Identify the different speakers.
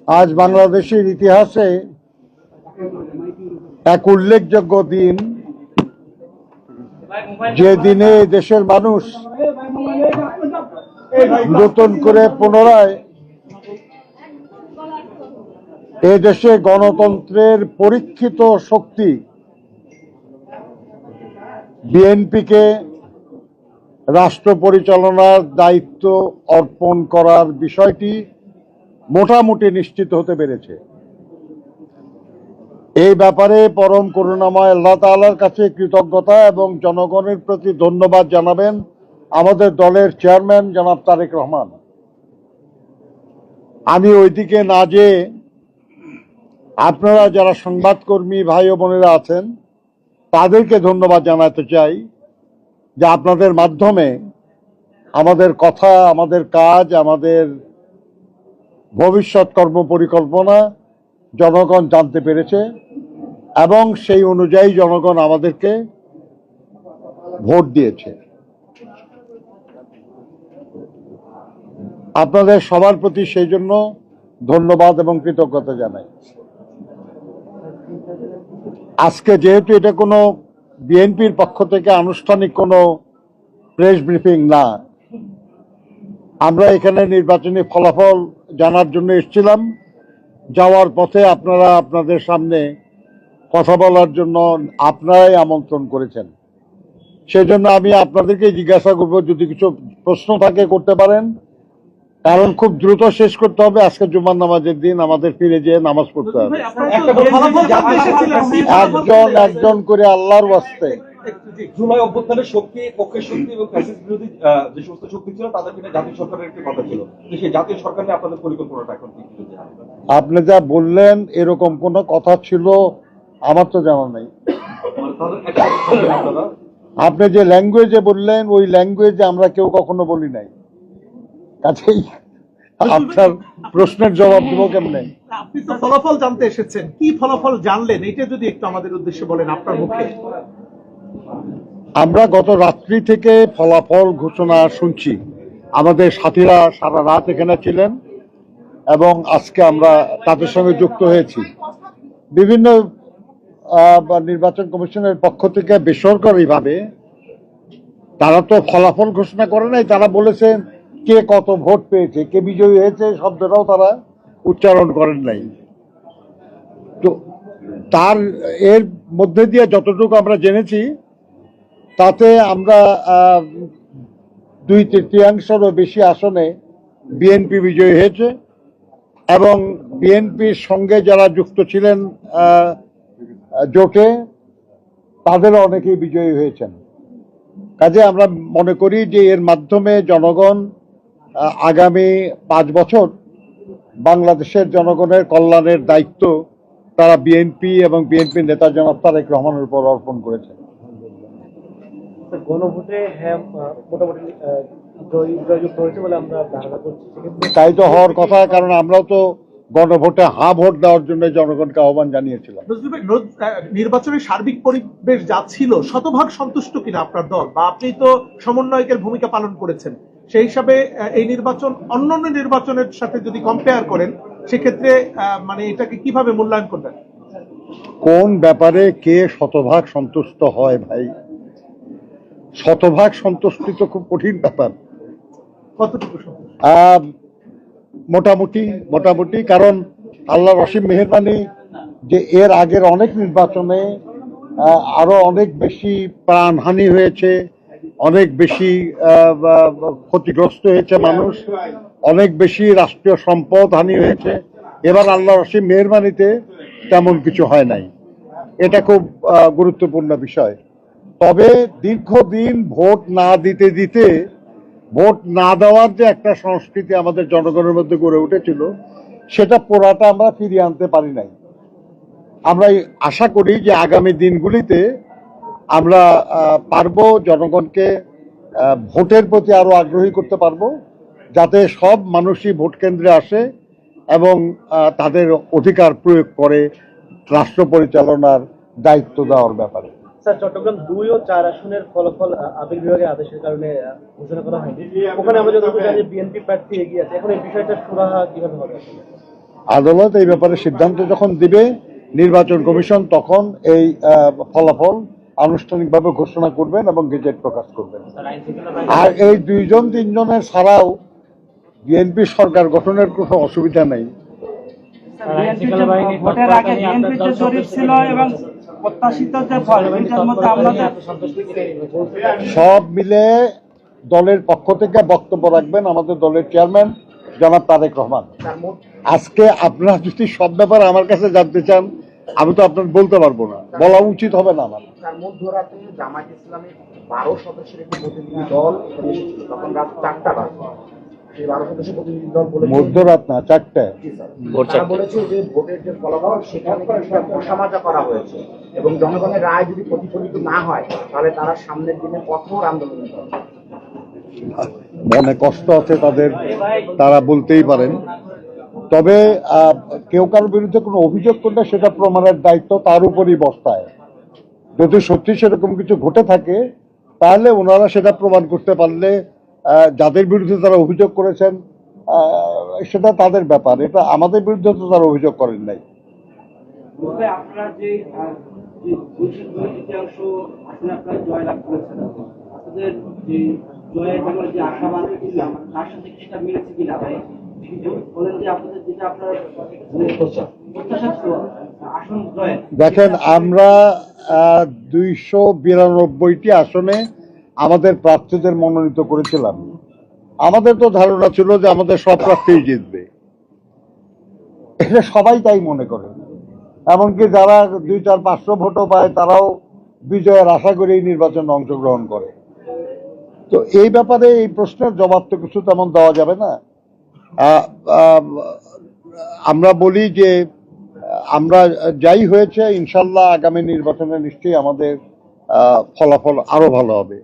Speaker 1: আজ বাংলাদেশের ইতিহাসে এক উল্লেখযোগ্য দিন, যে দিনে দেশের মানুষ নতুন করে পুনরায় এ দেশে গণতন্ত্রের পরীক্ষিত শক্তি বিএনপিকে রাষ্ট্র পরিচালনার দায়িত্ব অর্পণ করার বিষয়টি মোটামুটি নিশ্চিত হতে পেরেছে। এই ব্যাপারে পরম করুণাময় আল্লাহ তাআলার কাছে কৃতজ্ঞতা এবং জনগণের প্রতি ধন্যবাদ জানাবেন আমাদের দলের চেয়ারম্যান জনাব তারেক রহমান। আমি ওইদিকে না যেয়ে আপনারা যারা সংবাদকর্মী ভাই ও বোনেরা আছেন তাদেরকে ধন্যবাদ জানাতে চাই যে আপনাদের মাধ্যমে আমাদের কথা, আমাদের কাজ, আমাদের ভবিষ্যৎ কর্মপরিকল্পনা জনগণ জানতে পেরেছে এবং সেই অনুযায়ী জনগণ আমাদেরকে ভোট দিয়েছে। আপনাদের সবার প্রতি সেই জন্য ধন্যবাদ এবং কৃতজ্ঞতা জানাই। আজকে যেহেতু এটা কোনো বিএনপির পক্ষ থেকে আনুষ্ঠানিক কোনো প্রেস ব্রিফিং না, আমরা এখানে নির্বাচনী ফলাফল জানার জন্য এসেছিলাম। যাওয়ার পথে আপনারা আপনাদের সামনে কথা বলার জন্য আপনারাই আমন্ত্রণ করেছেন। সেজন্য আমি আপনাদেরকে জিজ্ঞাসা করব, যদি কিছু প্রশ্ন থাকে করতে পারেন, কারণ খুব দ্রুত শেষ করতে হবে। আজকে জুমার নামাজের দিন, আমাদের ফিরে যেয়ে নামাজ পড়তে হবে। একজন করে আল্লাহর ওয়াস্তে।
Speaker 2: জুলাই অভ্যুত্থানের শক্তি, পক্ষের শক্তি এবং ফ্যাসিস্ট বিরোধী যে সমস্ত শক্তি ছিল তাদের কিনা জাতীয় সরকারের একটি কথা ছিল, সেই জাতীয় সরকার নিয়ে আপনাদের পরিকল্পনাটা এখন কি?
Speaker 1: আপনি যা বললেন এরকম কোনো কথা ছিল আমার তো জানা নেই। আপনি যে ল্যাঙ্গুয়েজে বললেন ওই ল্যাঙ্গুয়েজে আমরা কেউ কখনো বলি নাই, কাছেই আপনার প্রশ্নের জবাব দেবো কেমনে?
Speaker 3: আপনি তো ফলাফল জানতে এসেছেন, কি ফলাফল জানলেন এটা যদি একটু আমাদের উদ্দেশ্যে বলেন আপনার মুখে।
Speaker 1: আমরা গত রাত্রি থেকে ফলাফল ঘোষণা শুনছি। আমাদের সাথীরা সারা রাত এখানে ছিলেন এবং আজকে আমরা তাদের সঙ্গে যুক্ত হয়েছি। বিভিন্ন নির্বাচন কমিশনের পক্ষ থেকে বেসরকারিভাবে তারা তো ফলাফল ঘোষণা করে নাই, তারা বলেছেন কে কত ভোট পেয়েছে, কে বিজয়ী হয়েছে, শব্দটাও তারা উচ্চারণ করেন নাই। তো তার এর মধ্যে দিয়ে যতটুকু আমরা জেনেছি তাতে আমরা 2/3 বেশি আসনে বিএনপি বিজয়ী হয়েছে এবং বিএনপির সঙ্গে যারা যুক্ত ছিলেন জোটে তাদেরও অনেকেই বিজয়ী হয়েছেন। কাজে আমরা মনে করি যে এর মাধ্যমে জনগণ আগামী 5 বছর বাংলাদেশের জনগণের কল্যাণের দায়িত্ব তারা বিএনপি এবং বিএনপির নেতা জনাব তারেক রহমানের উপর অর্পণ করেছে।
Speaker 4: গণভোটে হ্যাঁ মোটামুটি জয়যুক্ত হয়েছে বলে আমরা ধারণা করছি।
Speaker 1: তাই তো হওয়ার কথা, কারণ আমরাও তো গণভোটে হ্যাঁ ভোট দেওয়ার জন্য জনগণকে আহ্বান জানিয়েছিলাম।
Speaker 3: নির্বাচনের সার্বিক পরিবেশ যা ছিল শতভাগ সন্তুষ্ট কিনা আপনার দল, বা আপনি তো সমন্বয়কের ভূমিকা পালন করেছেন, সেই হিসাবে এই নির্বাচন অন্যান্য নির্বাচনের সাথে যদি কম্পেয়ার করেন সেক্ষেত্রে মানে এটাকে কিভাবে মূল্যায়ন করবেন?
Speaker 1: কোন ব্যাপারে কে শতভাগ সন্তুষ্ট হয় ভাই? শতভাগ সন্তুষ্টি তো খুব কঠিন ব্যাপার।
Speaker 3: কতটুকু?
Speaker 1: মোটামুটি, কারণ আল্লাহর অসীম মেহেরবানি যে এর আগের অনেক নির্বাচনে আরো অনেক বেশি প্রাণহানি হয়েছে, অনেক বেশি ক্ষতিগ্রস্ত হয়েছে মানুষ, অনেক বেশি রাষ্ট্রীয় সম্পদ হানি হয়েছে। এবার আল্লাহর অসীম মেহেরবানিতে তেমন কিছু হয় নাই। এটা খুব গুরুত্বপূর্ণ বিষয়। তবে দীর্ঘদিন ভোট না দিতে ভোট না দেওয়ার যে একটা সংস্কৃতি আমাদের জনগণের মধ্যে গড়ে উঠেছিল সেটা পুরাটা আমরা ফিরিয়ে আনতে পারি নাই। আমরা আশা করি যে আগামী দিনগুলিতে আমরা পারবো জনগণকে ভোটের প্রতি আরো আগ্রহী করতে পারবো, যাতে সব মানুষই ভোট কেন্দ্রে আসে এবং তাদের অধিকার প্রয়োগ করে রাষ্ট্র পরিচালনার দায়িত্ব দেওয়ার ব্যাপারে।
Speaker 4: স্যার, চট্টগ্রাম 2 ও 4 আসনের ফলাফল আপিল বিভাগের আদেশের কারণে ঘোষণা করা হয়নি। ওখানে আমরা যতটুকু জানি বিএনপি প্রার্থী এগিয়ে আছে। এখন এই বিষয়টা সুরাহা কিভাবে হবে?
Speaker 1: আদালত এই ব্যাপারে সিদ্ধান্ত যখন দিবে, নির্বাচন কমিশন তখন এই ফলাফল আনুষ্ঠানিকভাবে ঘোষণা করবেন এবং গেজেট প্রকাশ করবেন। আর এই 2-3 জনের ছাড়াও বিএনপি সরকার গঠনের কোনো অসুবিধা নেই।
Speaker 5: ভোটের আগে বিএনপির যে জরিপ ছিল এবং প্রত্যাশিত যে ফল, দুইটার মধ্যে আপনাদের
Speaker 1: সব মিলে দলের পক্ষ থেকে বক্তব্য রাখবেন আমাদের দলের চেয়ারম্যান জনাব তারেক রহমান। আজকে আপনারা যদি সব ব্যাপারে আমার কাছে জানতে চান, আমি তো আপনার বলতে পারবো না, বলা উচিত হবে না আমার।
Speaker 6: তার মধ্যরাতে জামায়াত ইসলামের 12 সদস্যের একটি প্রতিনিধি দল এখানে এসেছিল, তখন রাত 4টা বাজে। সেই 12 সদস্যের প্রতিনিধি দল বলেছে,
Speaker 1: মধ্যরাত না, 4টায়।
Speaker 6: জি স্যার, তারা বলেছে যে ভোটের যে ফলাফল সেখানে কিছুটা ঘষামাজা করা হয়েছে এবং জনগণের রায় যদি প্রতিফলিত না হয় তাহলে তারা সামনের দিনে কঠোর আন্দোলন করবে।
Speaker 1: মনে কষ্ট আছে তাদের, তারা বলতেই পারেন। তবে কেউ কারোর বিরুদ্ধে কোনো অভিযোগ করলে সেটা প্রমাণের দায়িত্ব তার উপরই বর্তায়। যদি সত্যি সেরকম কিছু ঘটে থাকে তাহলে ওনারা সেটা প্রমাণ করতে পারলে যাদের বিরুদ্ধে তারা অভিযোগ করেছেন সেটা তাদের ব্যাপার, এটা আমাদের বিরুদ্ধে তো তারা অভিযোগ করেন নাই।
Speaker 5: আপনারা যে তৃতীয়াংশ আসলে আপনারা জয়লাভ করেছেন, আপনাদের যে জয়ের ব্যাপারে যে আশাবাদ ছিল তার সাথে সেটা মিলেছে কিনা ভাই? বলেন যে আপনাদের যেটা আপনার প্রত্যাশা ছিল আসন জয়ের।
Speaker 1: দেখেন, আমরা 292টি আসনে আমাদের প্রার্থীদের মনোনীত করেছিলাম। আমাদের তো ধারণা ছিল যে আমাদের সব প্রার্থীই জিতবে, এটা সবাই তাই মনে করে। এমনকি যারা 200-500 ভোটও পায় তারাও বিজয়ের আশা করে এই নির্বাচনে অংশগ্রহণ করে। তো এই ব্যাপারে এই প্রশ্নের জবাব তো কিছু তেমন দেওয়া যাবে না। আমরা বলি যে আমরা যাই হয়েছে ইনশাল্লাহ আগামী নির্বাচনে নিশ্চয়ই আমাদের ফলাফল আরো ভালো হবে।